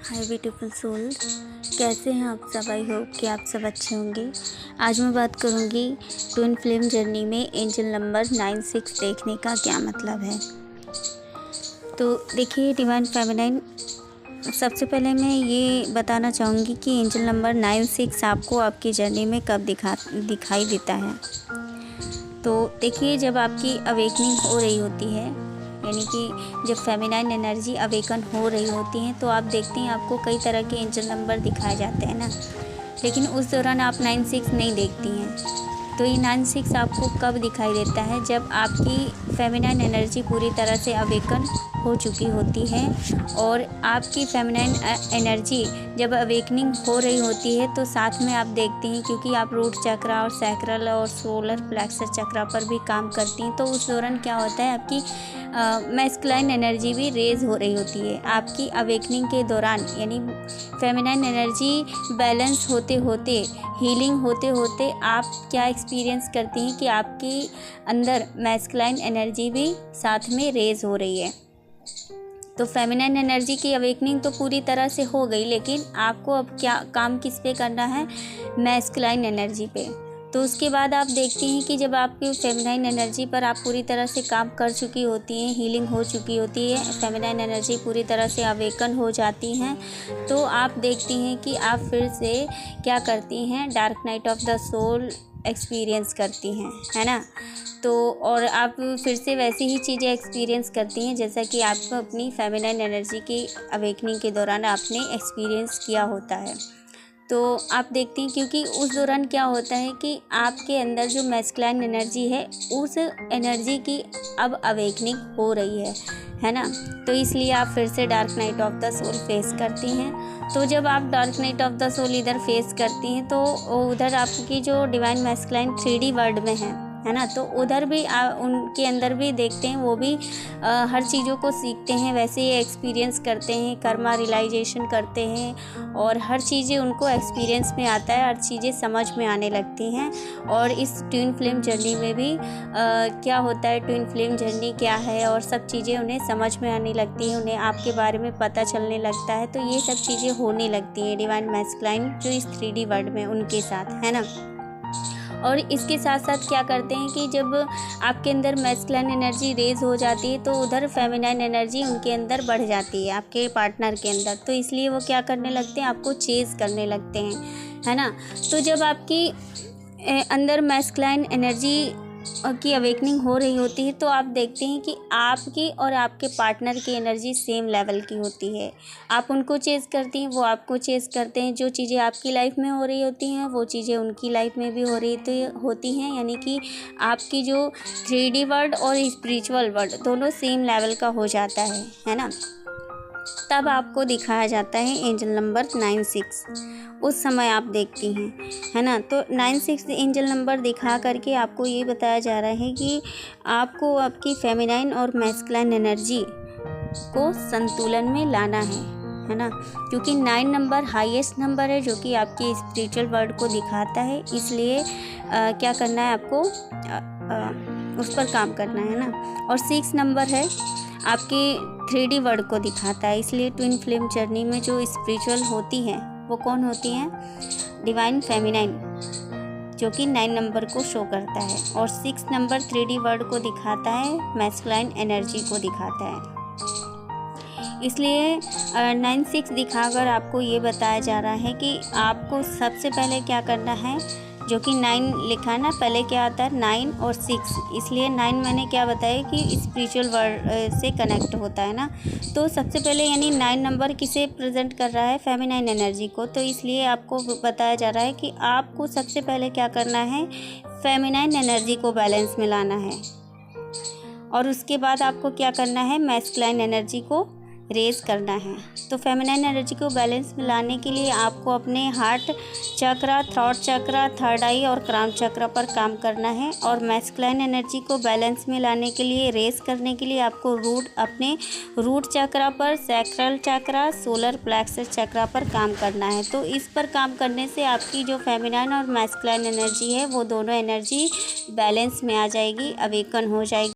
हाय beautiful soul, कैसे हैं आप सब। आई होप कि आप सब अच्छे होंगे। आज मैं बात करूंगी ट्विन फ्लेम जर्नी में एंजल नंबर 96 देखने का क्या मतलब है। तो देखिए डिवाइन फेमिनाइन, सबसे पहले मैं ये बताना चाहूँगी कि एंजल नंबर 96 आपको आपकी जर्नी में कब दिखाई देता है। तो देखिए जब आपकी अवेकनिंग हो रही होती है, यानी कि जब फेमिनाइन एनर्जी अवेकन हो रही होती है, तो आप देखते हैं आपको कई तरह के एंजल नंबर दिखाए जाते हैं ना, लेकिन उस दौरान आप 96 नहीं देखती हैं। तो ये 96 आपको कब दिखाई देता है? जब आपकी फेमिनाइन एनर्जी पूरी तरह से अवेकन हो चुकी होती है। और आपकी फेमिनाइन एनर्जी जब अवेकनिंग हो रही होती है तो साथ में आप देखते हैं, क्योंकि आप रूट चक्रा और सैक्रल और सोलर प्लेक्सस चक्रा पर भी काम करती हैं, तो उस दौरान क्या होता है आपकी मैस्कुलाइन एनर्जी भी रेज हो रही होती है आपकी अवेकनिंग के दौरान। यानी फेमिनाइन एनर्जी बैलेंस होते होते, हीलिंग होते होते आप क्या एक्सपीरियंस करती हैं कि आपके अंदर मैस्कुलाइन एनर्जी भी साथ में रेज हो रही है। तो फेमिनाइन एनर्जी की अवेकनिंग तो पूरी तरह से हो गई, लेकिन आपको अब क्या काम किस पे करना है? मैस्कुलाइन एनर्जी पे। तो उसके बाद आप देखती हैं कि जब आपकी फेमिनाइन एनर्जी पर आप पूरी तरह से काम कर चुकी होती हैं, हीलिंग हो चुकी होती है, फेमिनाइन एनर्जी पूरी तरह से अवेकन हो जाती हैं, तो आप देखती हैं कि आप फिर से क्या करती हैं? Dark night of the soul experience करती हैं, है ना। तो और आप फिर से वैसी ही चीज़ें एक्सपीरियंस करती हैं जैसा कि आपको अपनी फेमिनाइन एनर्जी की अवेकनिंग के दौरान आपने एक्सपीरियंस किया होता है। तो आप देखती हैं, क्योंकि उस दौरान क्या होता है कि आपके अंदर जो मैस्कुलाइन एनर्जी है, उस एनर्जी की अब अवेकनिंग हो रही है ना। तो इसलिए आप फिर से dark night of the soul face करती हैं। तो जब आप dark night of the soul इधर फेस करती हैं, तो उधर आपकी जो डिवाइन मैस्कुलाइन 3D वर्ल्ड में है ना, तो उधर भी उनके अंदर भी देखते हैं, वो भी हर चीज़ों को सीखते हैं, वैसे ही एक्सपीरियंस करते हैं, कर्मा रियलाइजेशन करते हैं, और हर चीज़ें उनको एक्सपीरियंस में आता है, हर चीज़ें समझ में आने लगती हैं। और इस ट्विन फ्लेम जर्नी में भी क्या होता है, ट्विन फ्लेम जर्नी क्या है, और सब चीज़ें उन्हें समझ में आने लगती हैं, उन्हें आपके बारे में पता चलने लगता है। तो ये सब चीज़ें होने लगती हैं डिवाइन मैस्कुलाइन जो इस 3D वर्ल्ड में उनके साथ, है ना। और इसके साथ साथ क्या करते हैं कि जब आपके अंदर मैस्कुलाइन एनर्जी रेज हो जाती है, तो उधर फेमिनाइन एनर्जी उनके अंदर बढ़ जाती है, आपके पार्टनर के अंदर। तो इसलिए वो क्या करने लगते हैं? आपको चेज़ करने लगते हैं, है ना। तो जब आपकी अंदर मैस्कुलाइन एनर्जी की अवेकनिंग हो रही होती है, तो आप देखते हैं कि आपकी और आपके पार्टनर की एनर्जी सेम लेवल की होती है। आप उनको चेज़ करती हैं, वो आपको चेज़ करते हैं। जो चीज़ें आपकी लाइफ में हो रही होती हैं, वो चीज़ें उनकी लाइफ में भी हो रही होती हैं। यानी कि आपकी जो 3D वर्ल्ड और स्पिरिचुअल वर्ल्ड दोनों सेम लेवल का हो जाता है ना। तब आपको दिखाया जाता है एंजल नंबर 96। उस समय आप देखती हैं, है ना। तो 96 एंजल नंबर दिखा करके आपको ये बताया जा रहा है कि आपको आपकी फेमिनाइन और मैस्कुलाइन एनर्जी को संतुलन में लाना है ना। क्योंकि 9 नंबर हाईएस्ट नंबर है जो कि आपकी स्पिरिचुअल वर्ल्ड को दिखाता है, इसलिए क्या करना है आपको? उस पर काम करना है ना। और 6 नंबर है आपकी 3D वर्ल्ड को दिखाता है, इसलिए ट्विन फ्लेम जर्नी में जो स्पिरिचुअल होती हैं वो कौन होती हैं? डिवाइन फेमिनाइन, जो कि 9 नंबर को शो करता है, और 6 नंबर 3D वर्ल्ड को दिखाता है, मैस्कुलाइन एनर्जी को दिखाता है। इसलिए 96 दिखाकर आपको ये बताया जा रहा है कि आपको सबसे पहले क्या करना है। जो कि 9 लिखा है ना, पहले क्या आता है? 9 और 6, इसलिए 9 मैंने क्या बताया कि स्पिरिचुअल वर्ल्ड से कनेक्ट होता है ना। तो सबसे पहले यानी 9 नंबर किसे प्रेजेंट कर रहा है? फेमिनाइन एनर्जी को। तो इसलिए आपको बताया जा रहा है कि आपको सबसे पहले क्या करना है? फेमिनाइन एनर्जी को बैलेंस में लाना है, और उसके बाद आपको क्या करना है? मैस्कुलाइन एनर्जी को रेज करना है। तो फेमिनाइन एनर्जी को बैलेंस में लाने के लिए आपको अपने हार्ट चक्रा, थ्रोट चक्रा, थर्ड आई और क्राउन चक्रा पर काम करना है। और मैस्कुलाइन एनर्जी को बैलेंस में लाने के लिए, रेज करने के लिए आपको अपने रूट चक्रा पर, सैक्रल चक्रा, सोलर प्लेक्सस चक्रा पर काम करना है। तो इस पर काम करने से आपकी जो फेमिनाइन और मैस्कुलाइन एनर्जी है, वो दोनों एनर्जी बैलेंस में आ जाएगी, अवेकन हो जाएगी।